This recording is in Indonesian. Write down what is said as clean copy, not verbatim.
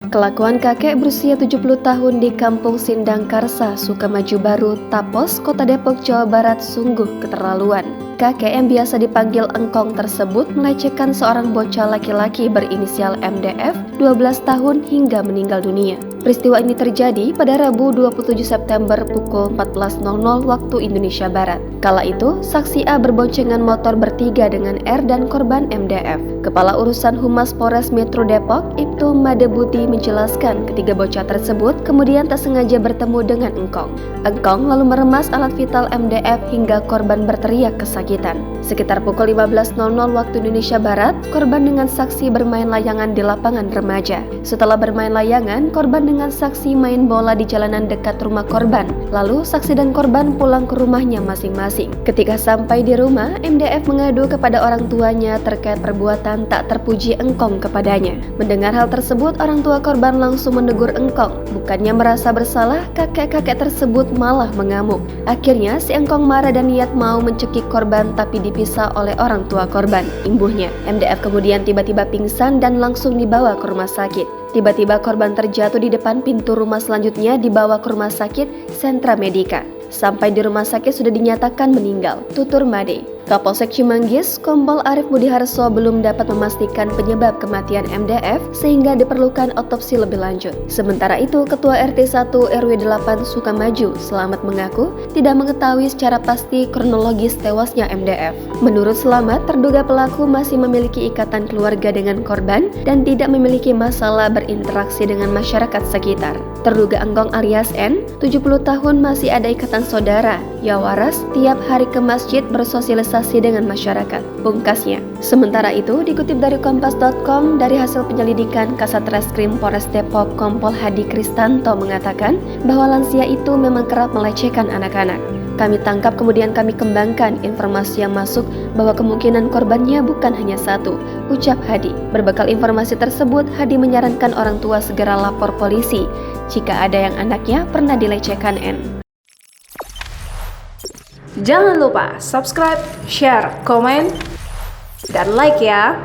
Kelakuan kakek berusia 70 tahun di Kampung Sindang Karsa, Sukamaju Baru, Tapos, Kota Depok, Jawa Barat sungguh keterlaluan. Kakek yang biasa dipanggil Engkong tersebut melecehkan seorang bocah laki-laki berinisial MDF 12 tahun hingga meninggal dunia. Peristiwa ini terjadi pada Rabu 27 September pukul 14.00 waktu Indonesia Barat. Kala itu, saksi A berboncengan motor bertiga dengan R dan korban MDF. Kepala Urusan Humas Polres Metro Depok, Ibtu Madebuti menjelaskan ketiga bocah tersebut kemudian tak sengaja bertemu dengan Engkong. Engkong lalu meremas alat vital MDF hingga korban berteriak kesakitan. Sekitar pukul 15.00 waktu Indonesia Barat, korban dengan saksi bermain layangan di lapangan remaja. Setelah bermain layangan, korban dengan saksi main bola di jalanan dekat rumah korban. Lalu saksi dan korban pulang ke rumahnya masing-masing. Ketika sampai di rumah, MDF mengadu kepada orang tuanya terkait perbuatan tak terpuji Engkong kepadanya. Mendengar hal tersebut, orang tua korban langsung menegur Engkong. Bukannya merasa bersalah, kakek-kakek tersebut malah mengamuk. Akhirnya si Engkong marah dan niat mau mencekik korban tapi dipisah oleh orang tua korban, imbuhnya. MDF kemudian tiba-tiba pingsan dan langsung dibawa ke rumah sakit. Tiba-tiba korban terjatuh di depan pintu rumah, selanjutnya dibawa ke rumah sakit Sentra Medika. Sampai di rumah sakit sudah dinyatakan meninggal, tutur Made. Kapolsek Cimanggis, Kompol Arif Budiharso belum dapat memastikan penyebab kematian MDF sehingga diperlukan otopsi lebih lanjut. Sementara itu, Ketua RT 1 RW 8 Sukamaju, Selamat mengaku tidak mengetahui secara pasti kronologis tewasnya MDF. Menurut Selamat, terduga pelaku masih memiliki ikatan keluarga dengan korban dan tidak memiliki masalah berinteraksi dengan masyarakat sekitar. Terduga Engkong alias N, 70 tahun masih ada ikatan saudara. Ia waras tiap hari ke masjid bersosialisasi dengan masyarakat, pungkasnya. Sementara itu, dikutip dari Kompas.com, dari hasil penyelidikan Kasat Reskrim Polres Depok, Kompol Hadi Kristanto mengatakan bahwa lansia itu memang kerap melecehkan anak-anak. Kami tangkap kemudian kami kembangkan informasi yang masuk bahwa kemungkinan korbannya bukan hanya satu, ucap Hadi. Berbekal informasi tersebut, Hadi menyarankan orang tua segera lapor polisi jika ada yang anaknya pernah dilecehkan N. Jangan lupa subscribe, share, komen, dan like ya.